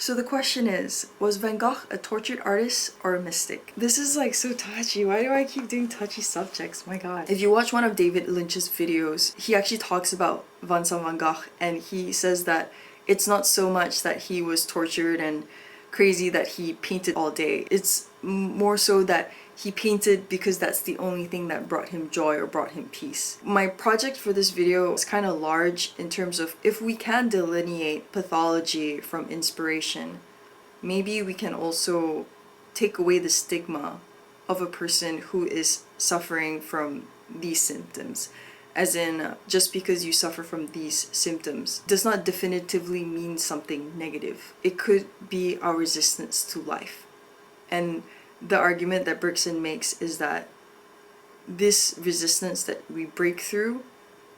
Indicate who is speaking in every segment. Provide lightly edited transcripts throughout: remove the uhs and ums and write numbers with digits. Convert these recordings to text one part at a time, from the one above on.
Speaker 1: So the question is, was Van Gogh a tortured artist or a mystic? This is like so touchy. Why do I keep doing touchy subjects? My god. If you watch one of David Lynch's videos, he actually talks about Vincent van Gogh, and he says that it's not so much that he was tortured and crazy that he painted all day. It's more so that he painted because that's the only thing that brought him joy or brought him peace. My project for this video is kind of large in terms of if we can delineate pathology from inspiration, maybe we can also take away the stigma of a person who is suffering from these symptoms. As in, just because you suffer from these symptoms does not definitively mean something negative. It could be our resistance to life. And the argument that Bergson makes is that this resistance that we break through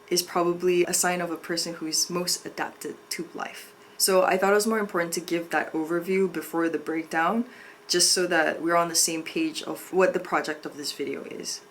Speaker 1: is probably a sign of a person who is most adapted to life. So I thought it was more important to give that overview before the breakdown, just so that we're on the same page of what the project of this video is.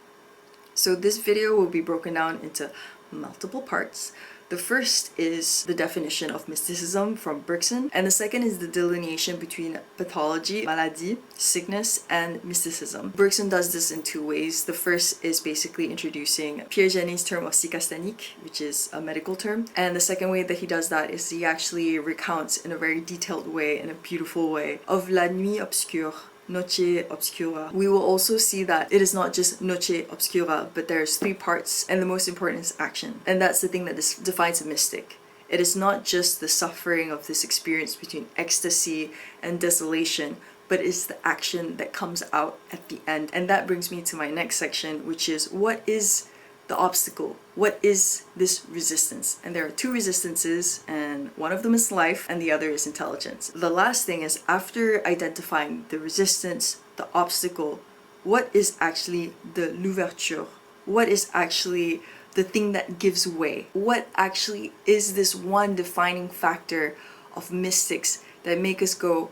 Speaker 1: So this video will be broken down into multiple parts. The first is the definition of mysticism from Bergson, and the second is the delineation between pathology, maladie, sickness, and mysticism. Bergson does this in two ways. The first is basically introducing Pierre Janis's term of psychastanique, which is a medical term, and the second way that he does that is he actually recounts in a very detailed way, in a beautiful way, of la nuit obscure, noche obscura. We will also see that it is not just noche obscura, but there's three parts, and the most important is action. And that's the thing that defines a mystic. It is not just the suffering of this experience between ecstasy and desolation, but it's the action that comes out at the end. And that brings me to my next section, which is what is the obstacle? What is this resistance? And there are two resistances, and one of them is life and the other is intelligence. The last thing is, after identifying the resistance, the obstacle, what is actually the l'ouverture? What is actually the thing that gives way? What actually is this one defining factor of mystics that make us go,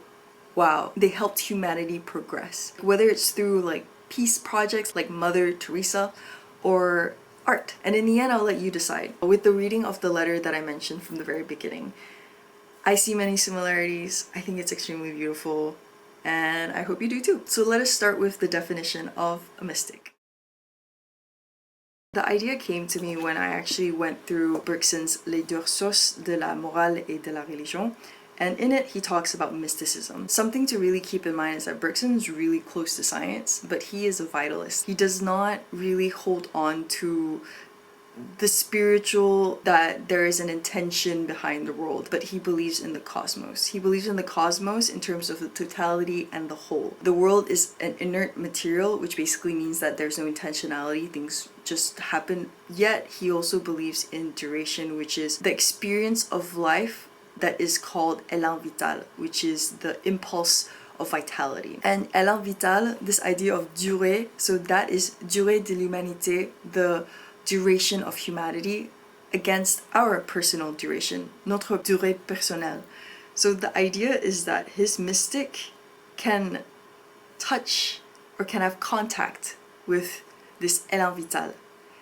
Speaker 1: wow, they helped humanity progress? Whether it's through like peace projects like Mother Teresa or art. And in the end, I'll let you decide. With the reading of the letter that I mentioned from the very beginning, I see many similarities. I think it's extremely beautiful, and I hope you do too. So let us start with the definition of a mystic. The idea came to me when I actually went through Bergson's Les Deux sources de la morale et de la religion, and in it he talks about mysticism. Something to really keep in mind is that Bergson is really close to science, but he is a vitalist. He does not really hold on to the spiritual, that there is an intention behind the world, but he believes in the cosmos. He believes in the cosmos in terms of the totality and the whole. The world is an inert material, which basically means that there's no intentionality, things just happen. Yet he also believes in duration, which is the experience of life that is called élan vital, which is the impulse of vitality. And élan vital, this idea of durée, so that is durée de l'humanité, the duration of humanity against our personal duration, notre durée personnelle. So the idea is that his mystic can touch or can have contact with this élan vital.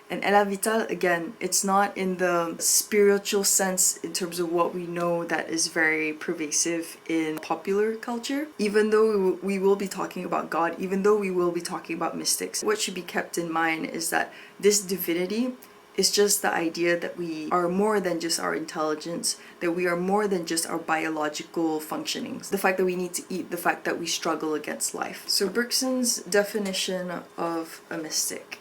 Speaker 1: And élan vital, again, it's not in the spiritual sense in terms of what we know that is very pervasive in popular culture. Even though we will be talking about God, even though we will be talking about mystics, what should be kept in mind is that this divinity is just the idea that we are more than just our intelligence, that we are more than just our biological functionings, the fact that we need to eat, the fact that we struggle against life. So Bergson's definition of a mystic.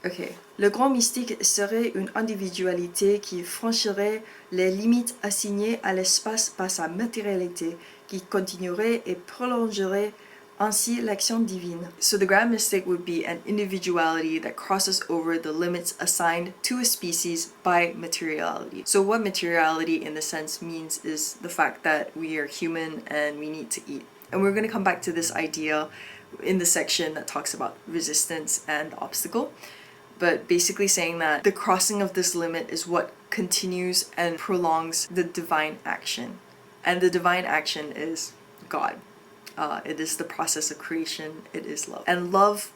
Speaker 1: Ok. Le grand mystique serait une individualité qui franchirait les limites assignées à l'espace par sa matérialité, qui continuerait et prolongerait ainsi l'action divine. So the grand mystic would be an individuality that crosses over the limits assigned to a species by materiality. So what materiality in the sense means is the fact that we are human and we need to eat. And we're going to come back to this idea in the section that talks about resistance and obstacle. But basically saying that the crossing of this limit is what continues and prolongs the divine action. And the divine action is God. It is the process of creation. It is love. And love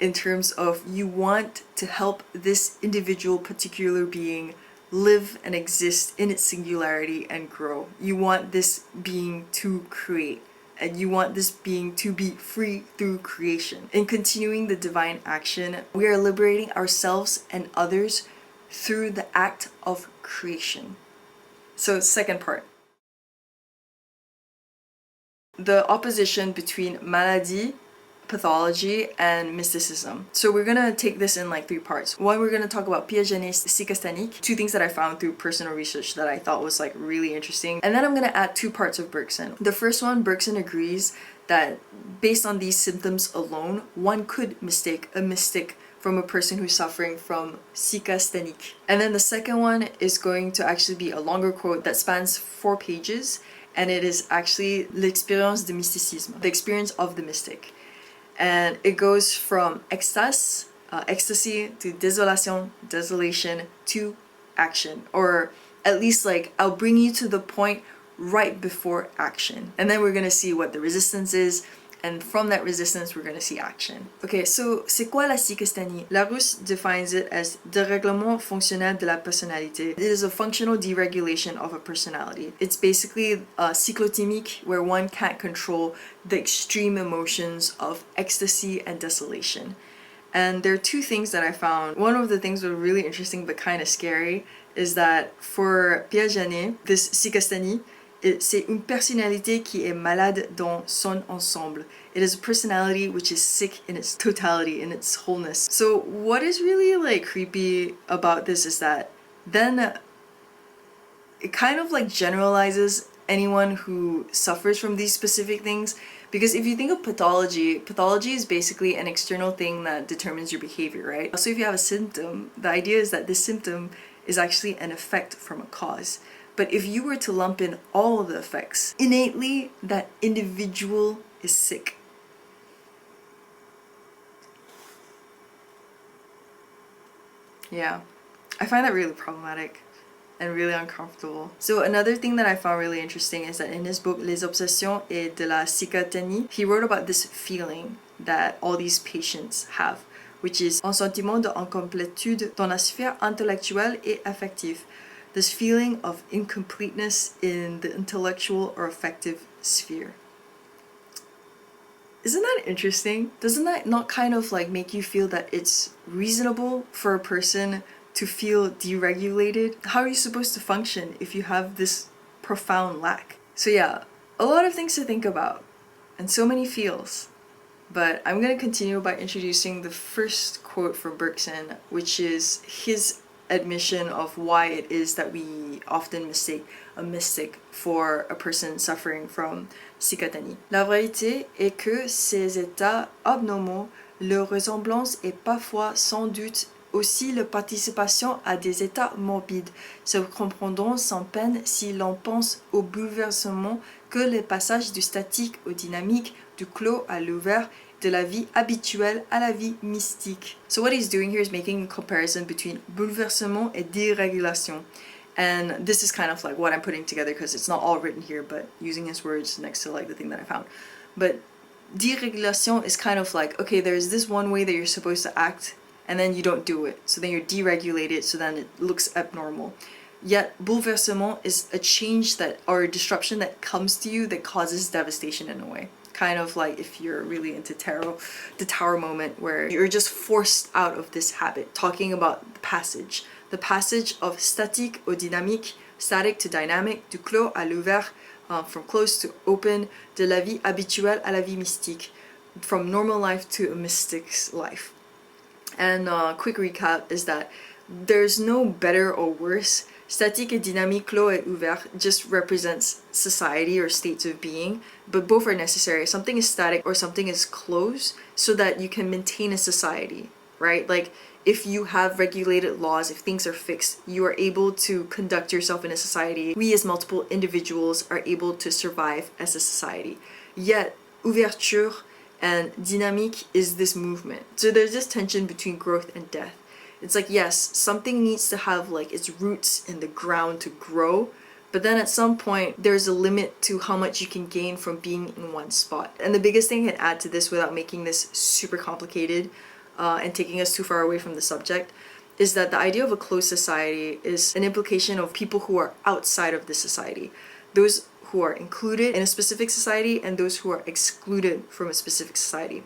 Speaker 1: in terms of you want to help this individual particular being live and exist in its singularity and grow. You want this being to create. And you want this being to be free through creation. In continuing the divine action, we are liberating ourselves and others through the act of creation. So, second part. The opposition between maladie, pathology, and mysticism. So we're gonna take this in like 3 parts. One, we're gonna talk about piaget psychastanique, 2 things that I found through personal research that I thought was like really interesting. And then I'm gonna add 2 parts of Bergson. The first one, Bergson agrees that based on these symptoms alone, one could mistake a mystic from a person who's suffering from psychastanique. And then the second one is going to actually be a longer quote that spans 4 pages, and it is actually l'expérience de mysticisme, the experience of the mystic. And it goes from ersatz, ecstasy, to désolation, desolation, to action. Or at least like, I'll bring you to the point right before action. And then we're gonna see what the resistance is, and from that resistance, we're gonna see action. Okay, so c'est quoi la psychastanie? Larousse defines it as dérèglement fonctionnel de la personnalité. It is a functional deregulation of a personality. It's basically cyclotimique, where one can't control the extreme emotions of ecstasy and desolation. And there are 2 things that I found. One of the things that were really interesting but kind of scary is that for Piaget, this psychastanie, c'est une personnalité qui est malade dans son ensemble. It is a personality which is sick in its totality, in its wholeness. So what is really like creepy about this is that then it kind of like generalizes anyone who suffers from these specific things. Because if you think of pathology is basically an external thing that determines your behavior, right? So if you have a symptom, the idea is that this symptom is actually an effect from a cause. But if you were to lump in all of the effects, innately that individual is sick. Yeah, I find that really problematic and really uncomfortable. So another thing that I found really interesting is that in his book Les Obsessions et de la Psychastanie, he wrote about this feeling that all these patients have, which is un sentiment d'incomplétude dans la sphère intellectuelle et affective. This feeling of incompleteness in the intellectual or affective sphere. Isn't that interesting? Doesn't that not kind of like make you feel that it's reasonable for a person to feel deregulated? How are you supposed to function if you have this profound lack? So yeah, a lot of things to think about and so many feels. But I'm going to continue by introducing the first quote from Bergson, which is his admission of why it is that we often mistake a mystic for a person suffering from psychastanie. La vérité est que ces états abnormaux, leur ressemblance est parfois sans doute aussi la participation à des états morbides, se comprendront sans peine si l'on pense au bouleversement que le passage du statique au dynamique, du clos à l'ouvert, de la vie habituelle à la vie mystique. So what he's doing here is making a comparison between bouleversement et dérégulation. And this is kind of like what I'm putting together because it's not all written here, but using his words next to like the thing that I found. But dérégulation is kind of like, okay, there's this one way that you're supposed to act and then you don't do it. So then you're deregulated, so then it looks abnormal. Yet bouleversement is a change that or a disruption that comes to you that causes devastation in a way. Kind of like if you're really into tarot, the tower moment where you're just forced out of this habit. Talking about the passage of statique au dynamique, static to dynamic, du clos à l'ouvert, from closed to open, de la vie habituelle à la vie mystique, from normal life to a mystic's life. And quick recap is that there's no better or worse. Statique et dynamique, clos et ouvert just represents society or states of being, but both are necessary. Something is static or something is closed so that you can maintain a society, right? Like if you have regulated laws, if things are fixed, you are able to conduct yourself in a society. We as multiple individuals are able to survive as a society. Yet, ouverture and dynamique is this movement. So there's this tension between growth and death. It's like, yes, something needs to have like its roots in the ground to grow, but then at some point there's a limit to how much you can gain from being in one spot. And the biggest thing I can add to this without making this super complicated and taking us too far away from the subject is that the idea of a closed society is an implication of people who are outside of the society. Those who are included in a specific society and those who are excluded from a specific society.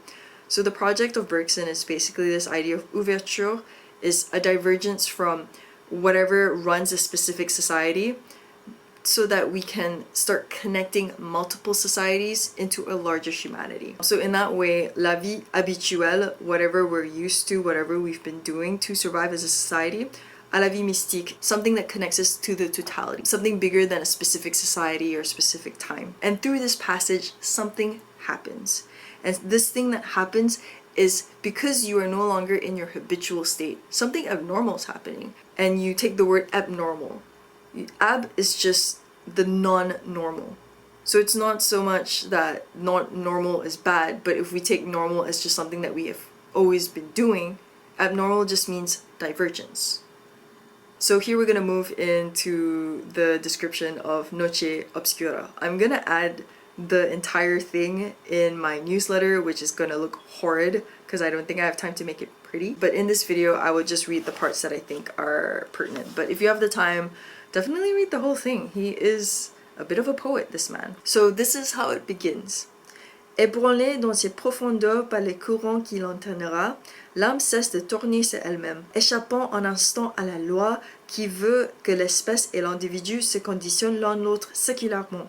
Speaker 1: So the project of Bergson is basically this idea of ouverture is a divergence from whatever runs a specific society so that we can start connecting multiple societies into a larger humanity. So in that way, la vie habituelle, whatever we're used to, whatever we've been doing to survive as a society, à la vie mystique, something that connects us to the totality, something bigger than a specific society or a specific time. And through this passage, something happens. And this thing that happens is because you are no longer in your habitual state. Something abnormal is happening. And you take the word abnormal. Ab is just the non-normal. So it's not so much that not normal is bad, but if we take normal as just something that we have always been doing, abnormal just means divergence. So here we're gonna move into the description of Noche Obscura. I'm gonna add the entire thing in my newsletter, which is gonna look horrid because I don't think I have time to make it pretty. But in this video, I will just read the parts that I think are pertinent. But if you have the time, definitely read the whole thing. He is a bit of a poet, this man. So this is how it begins. Ébranlée dans ses profondeurs par les courants qui l'entraînera, l'âme cesse de tourner sur elle-même, échappant un instant à la loi qui veut que l'espèce et l'individu se conditionnent l'un l'autre séculairement.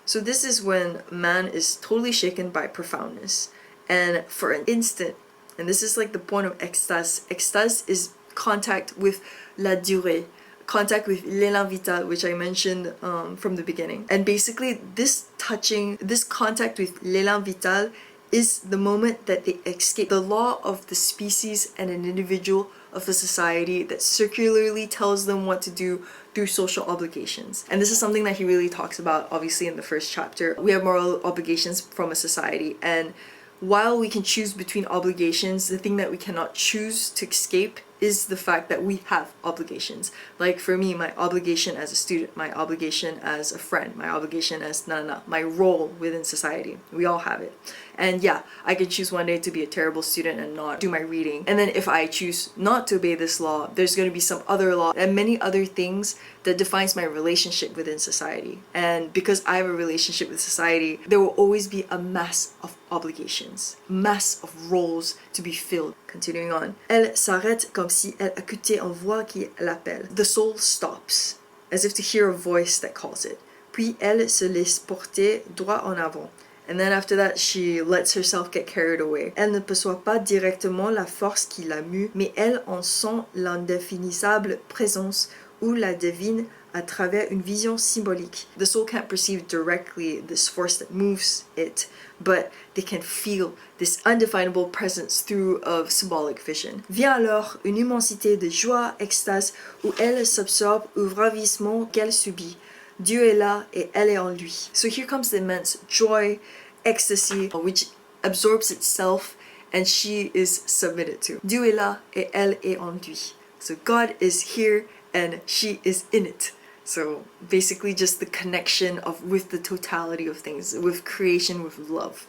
Speaker 1: So this is when man is totally shaken by profoundness. And for an instant, and this is like the point of ersatz. Ersatz is contact with la durée, contact with l'élan vital, which I mentioned from the beginning. And basically this contact with l'élan vital is the moment that they escape the law of the species and an individual of the society that circularly tells them what to do through social obligations. And this is something that he really talks about, obviously, in the first chapter. We have moral obligations from a society, and while we can choose between obligations, the thing that we cannot choose to escape is the fact that we have obligations. Like for me, my obligation as a student, my obligation as a friend, my obligation as my role within society. We all have it. And yeah, I could choose one day to be a terrible student and not do my reading. And then if I choose not to obey this law, there's going to be some other law and many other things that defines my relationship within society. And because I have a relationship with society, there will always be a mass of obligations, mass of roles to be filled. Continuing on. Elle s'arrête comme si elle écoutait une voix qui l'appelle. The soul stops, as if to hear a voice that calls it. Puis elle se laisse porter droit en avant. And then after that, she lets herself get carried away. Elle ne perçoit pas directement la force qui la mue, mais elle en sent l'indéfinissable présence ou la devine à travers une vision symbolique. The soul can't perceive directly this force that moves it, but they can feel this undefinable presence through a symbolic vision. Vient alors une immensité de joie, extase, où elle s'absorbe au ravissement qu'elle subit. Dieu est là et elle est en lui. So here comes the immense joy, ecstasy, which absorbs itself and she is submitted to. Dieu est là et elle est en lui. So God is here and she is in it. So basically just the connection with the totality of things, with creation, with love.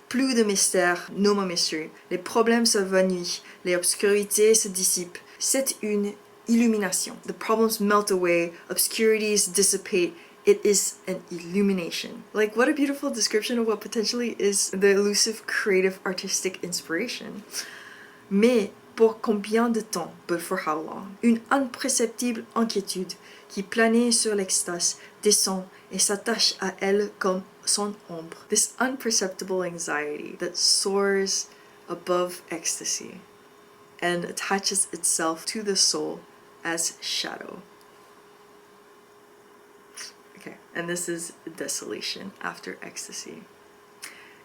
Speaker 1: Plus de mystère, no more mystery. Les problèmes s'évanouissent, les obscurités se dissipent. C'est une illumination. The problems melt away, obscurities dissipate. It is an illumination. Like, what a beautiful description of what potentially is the elusive, creative, artistic inspiration. Mais pour combien de temps? But for how long? Une imperceptible inquiétude qui planait sur l'extase descend et s'attache à elle comme son ombre. This unperceptible anxiety that soars above ecstasy and attaches itself to the soul as shadow. Okay, and this is desolation after ecstasy.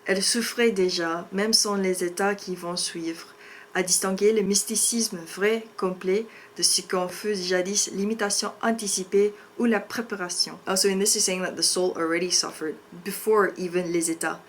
Speaker 1: Elle souffrait déjà, même sans les états qui vont suivre, à distinguer le mysticisme vrai, complet, de ce qu'on fut jadis l'imitation anticipée ou la préparation. Also, in this is saying that the soul already suffered before even les états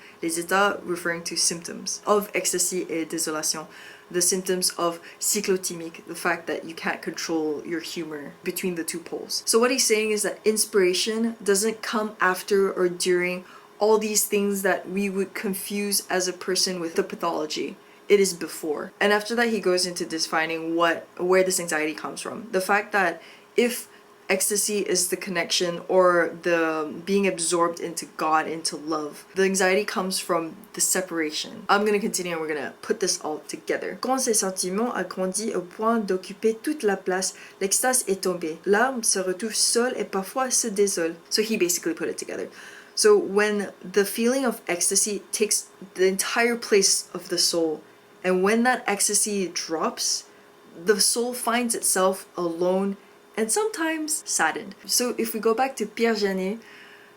Speaker 1: referring to symptoms of ecstasy et désolation. The symptoms of cyclotimique, the fact that you can't control your humor between the two poles. So what he's saying is that inspiration doesn't come after or during all these things that we would confuse as a person with the pathology. it is before. And after that, he goes into defining where this anxiety comes from. The fact that if ecstasy is the connection or the being absorbed into God, into love, the anxiety comes from the separation. I'm gonna continue and we're gonna put this all together. Quand ces sentiments a grandi au point d'occuper toute la place, l'extase est tombée. L'âme se retrouve seule et parfois se désole. So he basically put it together. So when the feeling of ecstasy takes the entire place of the soul, and when that ecstasy drops, the soul finds itself alone and sometimes saddened. So if we go back to Pierre Janet,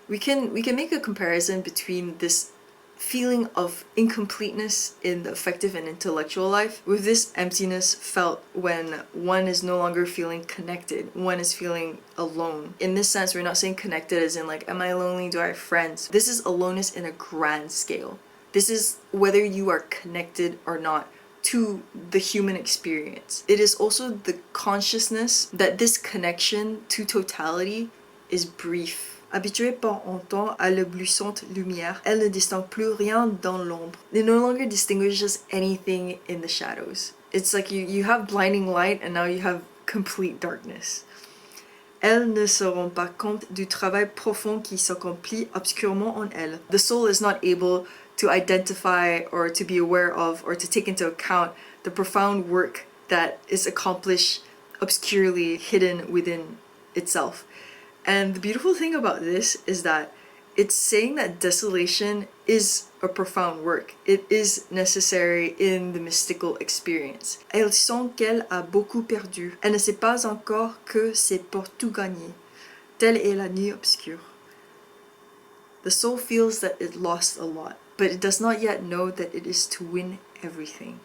Speaker 1: we can make a comparison between this feeling of incompleteness in the affective and intellectual life with this emptiness felt when one is no longer feeling connected, one is feeling alone. In this sense, we're not saying connected as in like, am I lonely, do I have friends? This is aloneness in a grand scale. This is whether you are connected or not to the human experience. It is also the consciousness that this connection to totality is brief. Habituée par un temps à l'éblouissante lumière, elle ne distingue plus rien dans l'ombre. It no longer distinguishes anything in the shadows. It's like you have blinding light and now you have complete darkness. Elles ne se rend pas compte du travail profond qui s'accomplit obscurement en elle. The soul is not able to identify or to be aware of or to take into account the profound work that is accomplished obscurely hidden within itself. And the beautiful thing about this is that it's saying that desolation is a profound work. It is necessary in the mystical experience. Elle sent qu'elle a beaucoup perdu. Elle ne sait pas encore que c'est pour tout gagner. Telle est la nuit obscure. The soul feels that it lost a lot, but it does not yet know that it is to win everything.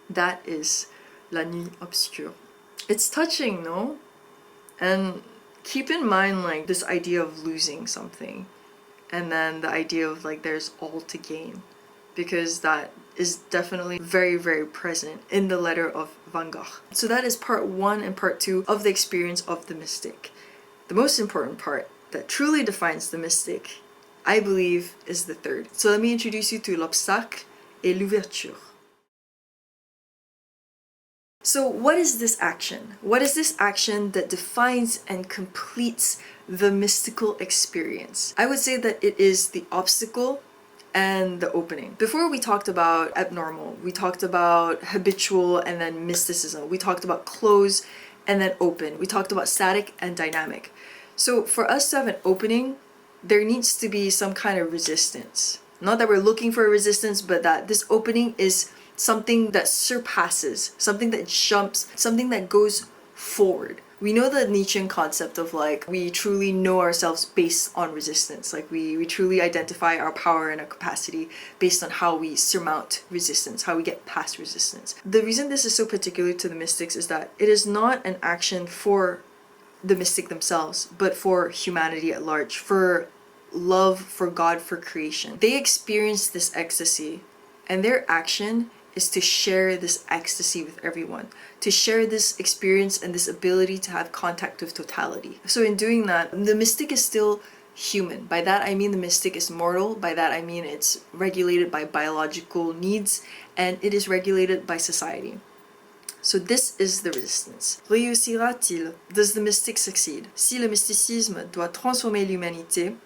Speaker 1: That is la nuit obscure. It's touching, no? And keep in mind like this idea of losing something and then the idea of like there's all to gain, because that is definitely very, very present in the letter of Van Gogh. So that is part 1 and part 2 of the experience of the mystic. The most important part that truly defines the mystic, I believe, is the third. So let me introduce you to l'obstacle et l'ouverture. So what is this action? What is this action that defines and completes the mystical experience? I would say that it is the obstacle and the opening. Before we talked about abnormal, we talked about habitual and then mysticism. We talked about close and then open. We talked about static and dynamic. So for us to have an opening, there needs to be some kind of resistance. Not that we're looking for a resistance, but that this opening is something that surpasses, something that jumps, something that goes forward. We know the Nietzschean concept of like, we truly know ourselves based on resistance. Like we truly identify our power and our capacity based on how we surmount resistance, how we get past resistance. The reason this is so particular to the mystics is that it is not an action for the mystic themselves, but for humanity at large, for love, for God, for creation. They experience this ecstasy, and their action is to share this ecstasy with everyone, to share this experience and this ability to have contact with totality. So in doing that, the mystic is still human. By that I mean the mystic is mortal. By that I mean it's regulated by biological needs, and it is regulated by society. So this is the resistance. Réussira-t-il? Does the mystic succeed? Si le mysticisme doit transformer l'humanité,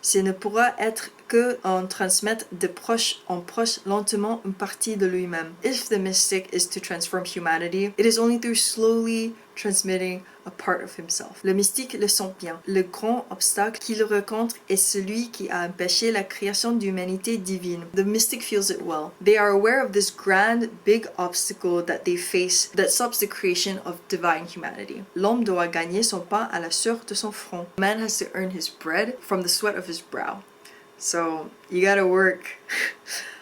Speaker 1: ce ne pourra être que en transmettre de proche en proche lentement une partie de lui-même. If the mystic is to transform humanity, it is only through slowly transmitting a part of himself. Le mystique le sent bien. Le grand obstacle qu'il rencontre est celui qui a empêché la création d'humanité divine. The mystic feels it well. They are aware of this grand, big obstacle that they face that stops the creation of divine humanity. L'homme doit gagner son pain à la sueur de son front. Man has to earn his bread from the sweat of his brow. So, you gotta work.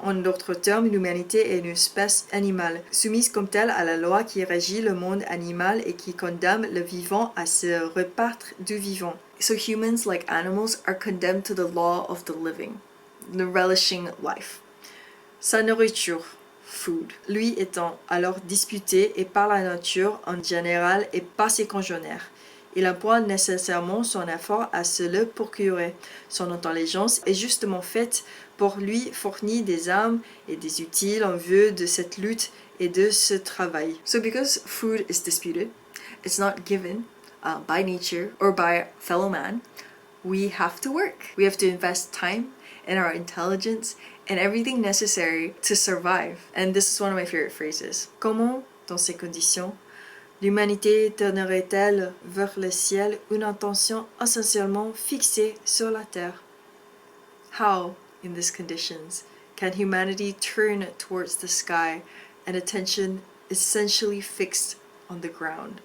Speaker 1: En d'autres termes, l'humanité est une espèce animale, soumise comme telle à la loi qui régit le monde animal et qui condamne le vivant à se repartre du vivant. So humans, like animals, are condemned to the law of the living, the relishing life. Sa nourriture, food, lui étant alors disputé et par la nature en général et par ses congénères. Il emploie nécessairement son effort à se le procurer. Son intelligence est justement faite pour lui fournir des armes et des outils en vue de cette lutte et de ce travail. So because food is disputed, it's not given by nature or by fellow man, we have to work. We have to invest time and our intelligence and everything necessary to survive. And this is one of my favorite phrases. Comment, dans ces conditions, l'humanité tournerait-elle vers le ciel une attention essentiellement fixée sur la terre? How, in these conditions, can humanity turn towards the sky and attention essentially fixed on the ground?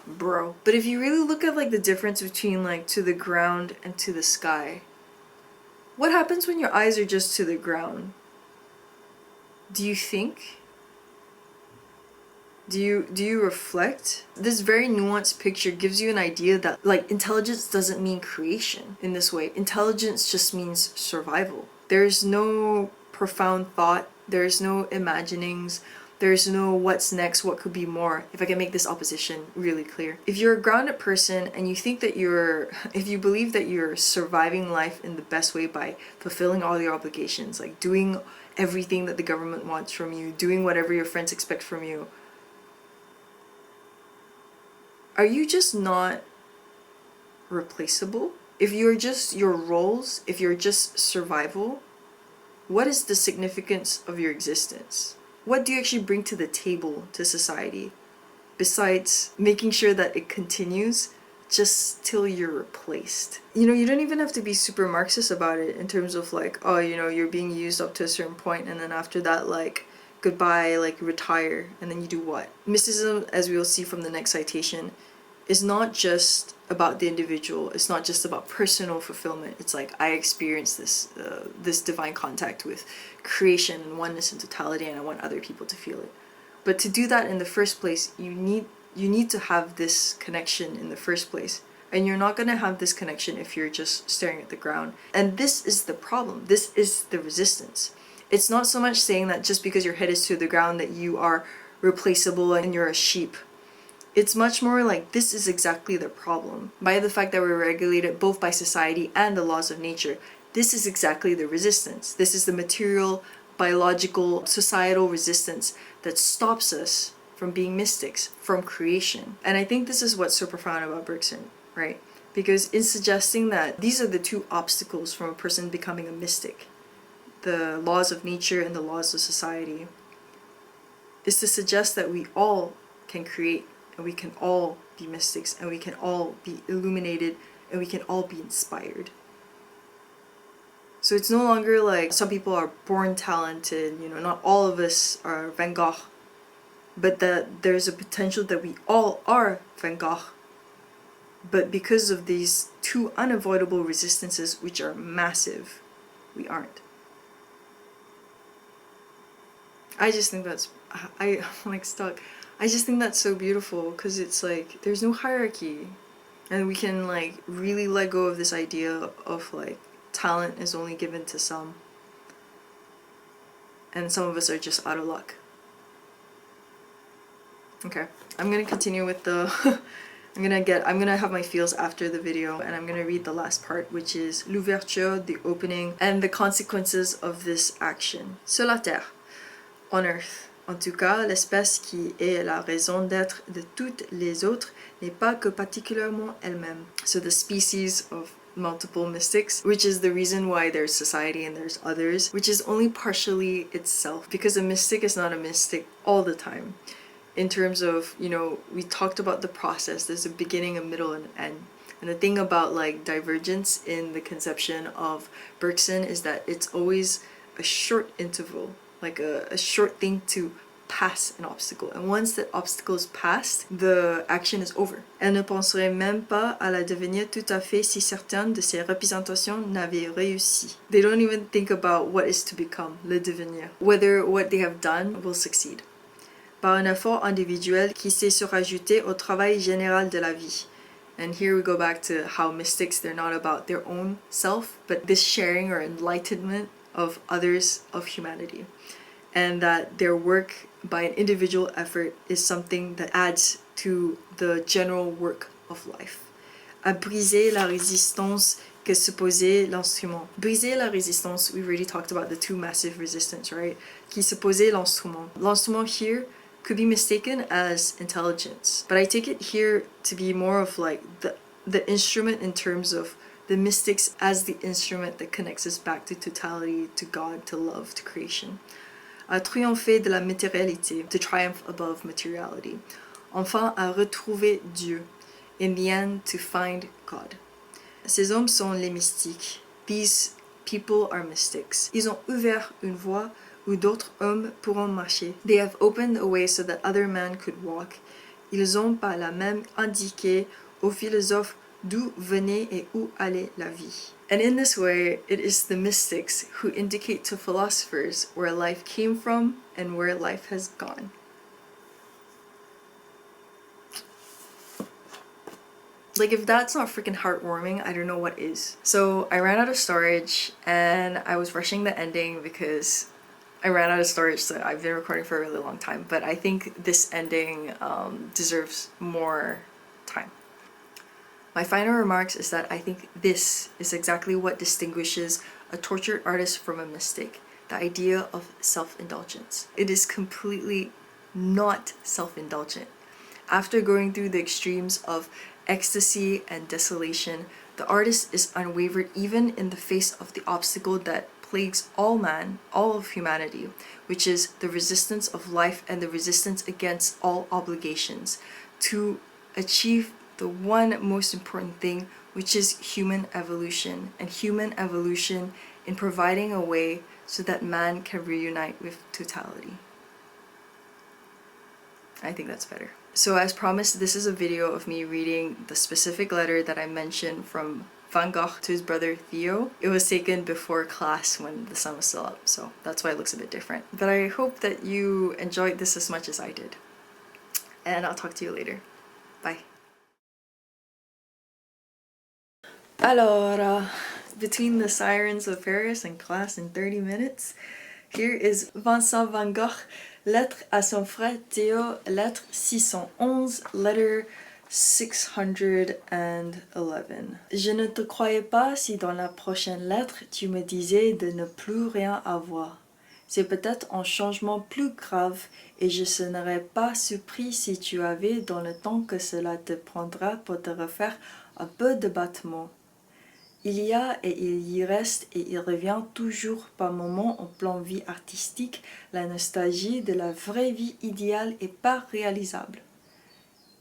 Speaker 1: Bro. But if you really look at like the difference between like to the ground and to the sky, what happens when your eyes are just to the ground? Do you think? Do you reflect? This very nuanced picture gives you an idea that like intelligence doesn't mean creation in this way. Intelligence just means survival. There's no profound thought, there's no imaginings, there's no what's next, what could be more, if I can make this opposition really clear. If you're a grounded person and you think that if you believe that you're surviving life in the best way by fulfilling all your obligations, like doing everything that the government wants from you, doing whatever your friends expect from you, are you just not replaceable? If you're just your roles, if you're just survival, what is the significance of your existence? What do you actually bring to the table to society besides making sure that it continues just till you're replaced? You know, you don't even have to be super Marxist about it in terms of like, oh, you know, you're being used up to a certain point and then after that, like, goodbye, like retire, and then you do what? Mysticism, as we will see from the next citation, is not just about the individual. It's not just about personal fulfillment. It's like I experienced this divine contact with creation and oneness and totality, and I want other people to feel it. But to do that in the first place, you need to have this connection in the first place. And you're not going to have this connection if you're just staring at the ground. And this is the problem. This is the resistance. It's not so much saying that just because your head is to the ground that you are replaceable and you're a sheep. It's much more like this is exactly the problem. By the fact that we're regulated both by society and the laws of nature, this is exactly the resistance. This is the material, biological, societal resistance that stops us from being mystics, from creation. And I think this is what's so profound about Bergson, right? Because in suggesting that these are the two obstacles from a person becoming a mystic, the laws of nature and the laws of society, is to suggest that we all can create, and we can all be mystics, and we can all be illuminated, and we can all be inspired. So it's no longer like some people are born talented, you know, not all of us are Van Gogh, but that there's a potential that we all are Van Gogh. But because of these two unavoidable resistances, which are massive, we aren't. I just think that's, I'm like stuck. I just think that's so beautiful because it's like there's no hierarchy, and we can like really let go of this idea of like talent is only given to some, and some of us are just out of luck. Okay, I'm gonna continue with the I'm gonna have my feels after the video, and I'm gonna read the last part, which is l'ouverture, the opening, and the consequences of this action. Sur la terre, on earth. En tout cas, l'espèce qui est la raison d'être de toutes les autres n'est pas que particulièrement elle-même. So the species of multiple mystics, which is the reason why there's society and there's others, which is only partially itself, because a mystic is not a mystic all the time. In terms of, you know, we talked about the process, there's a beginning, a middle, and an end. And the thing about like divergence in the conception of Bergson is that it's always a short interval, like a short thing to pass an obstacle. And once that obstacle is passed, the action is over. Elle ne penserait même pas à la devenir tout à fait si certaines de ces représentations n'avaient réussi. They don't even think about what is to become, le devenir, whether what they have done will succeed. Par un effort individuel qui s'est surajouté au travail général de la vie. And here we go back to how mystics, they're not about their own self, but this sharing or enlightenment of others, of humanity. And that their work by an individual effort is something that adds to the general work of life. À briser la résistance que supposait l'instrument. Briser la résistance, we've already talked about the two massive resistance, right? Qui supposait l'instrument. L'instrument here could be mistaken as intelligence, but I take it here to be more of like the instrument in terms of the mystics as the instrument that connects us back to totality, to God, to love, to creation. À triompher de la matérialité, to triumph above materiality. Enfin, à retrouver Dieu. In the end, to find God. Ces hommes sont les mystiques. These people are mystics. Ils ont ouvert une voie où d'autres hommes pourront marcher. They have opened a way so that other men could walk. Ils ont par là même indiqué aux philosophes d'où venait et où allait la vie. And in this way, it is the mystics who indicate to philosophers where life came from and where life has gone. Like, if that's not freaking heartwarming, I don't know what is. So I ran out of storage and I was rushing the ending because I ran out of storage, so I've been recording for a really long time, but I think this ending deserves more time. My final remarks is that I think this is exactly what distinguishes a tortured artist from a mystic, the idea of self-indulgence. It is completely not self-indulgent. After going through the extremes of ecstasy and desolation, the artist is unwavered even in the face of the obstacle that plagues all man, all of humanity, which is the resistance of life and the resistance against all obligations, to achieve the one most important thing, which is human evolution, and human evolution in providing a way so that man can reunite with totality. I think that's better. So as promised, this is a video of me reading the specific letter that I mentioned from Van Gogh to his brother Théo. It was taken before class when the sun was still up, so that's why it looks a bit different. But I hope that you enjoyed this as much as I did. And I'll talk to you later. Bye. Alors, between the sirens of Paris and class in 30 minutes, here is Vincent van Gogh, Lettres à son frère Théo, lettre 611, letter 611. Je ne te croyais pas si dans la prochaine lettre tu me disais de ne plus rien avoir. C'est peut-être un changement plus grave et je ne serais pas surpris si tu avais dans le temps que cela te prendra pour te refaire un peu de battement. Il y a et il y reste et il revient toujours par moments en plan vie artistique la nostalgie de la vraie vie idéale et pas réalisable.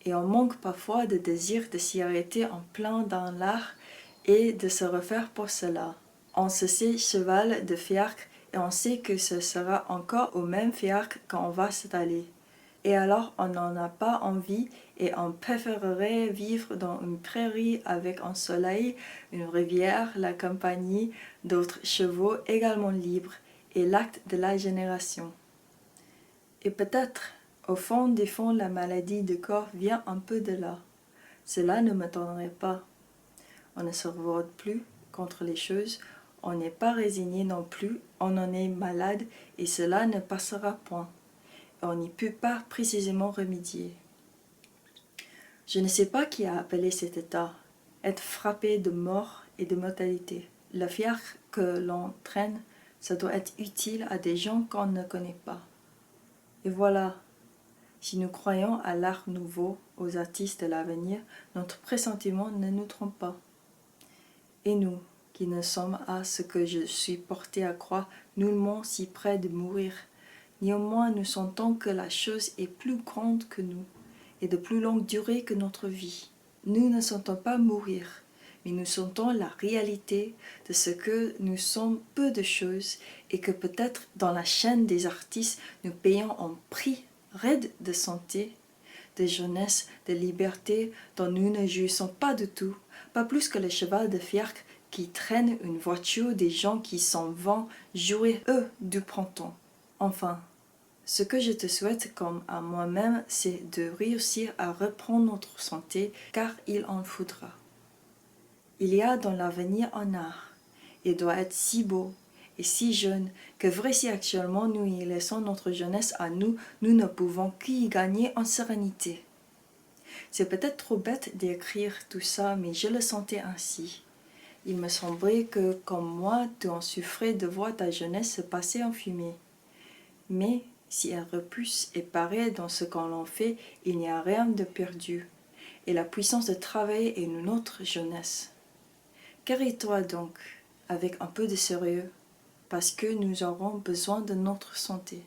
Speaker 1: Et on manque parfois de désir de s'y arrêter en plein dans l'art et de se refaire pour cela. On se sait cheval de fiacre et on sait que ce sera encore au même fiacre quand on va s'installer. Et alors on n'en a pas envie et on préférerait vivre dans une prairie avec un soleil, une rivière, la compagnie d'autres chevaux également libres et l'acte de la génération. Et peut-être, au fond des fonds, la maladie de corps vient un peu de là. Cela ne m'étonnerait pas. On ne se révolte plus contre les choses, on n'est pas résigné non plus, on en est malade et cela ne passera point. On n'y peut pas précisément remédier. Je ne sais pas qui a appelé cet état, être frappé de mort et de mortalité. Le fiacre que l'on traîne, ça doit être utile à des gens qu'on ne connaît pas. Et voilà, si nous croyons à l'art nouveau, aux artistes de l'avenir, notre pressentiment ne nous trompe pas. Et nous, qui ne sommes à ce que je suis porté à croire, nullement si près de mourir, néanmoins nous sentons que la chose est plus grande que nous et de plus longue durée que notre vie. Nous ne sentons pas mourir, mais nous sentons la réalité de ce que nous sommes peu de choses et que peut-être dans la chaîne des artistes nous payons un prix raide de santé, de jeunesse, de liberté dont nous ne jouissons pas du tout, pas plus que le cheval de fiacre qui traîne une voiture des gens qui s'en vont jouer eux du printemps. Enfin, ce que je te souhaite comme à moi-même, c'est de réussir à reprendre notre santé, car il en faudra. Il y a dans l'avenir un art. Il doit être si beau et si jeune que vrai si actuellement nous y laissons notre jeunesse à nous, nous ne pouvons qu'y gagner en sérénité. C'est peut-être trop bête d'écrire tout ça, mais je le sentais ainsi. Il me semblait que, comme moi, tu en souffrais de voir ta jeunesse se passer en fumée. Mais, si elle repousse et paraît dans ce qu'on en fait, il n'y a rien de perdu. Et la puissance de travailler est notre jeunesse. Guéris-toi donc, avec un peu de sérieux, parce que nous aurons besoin de notre santé.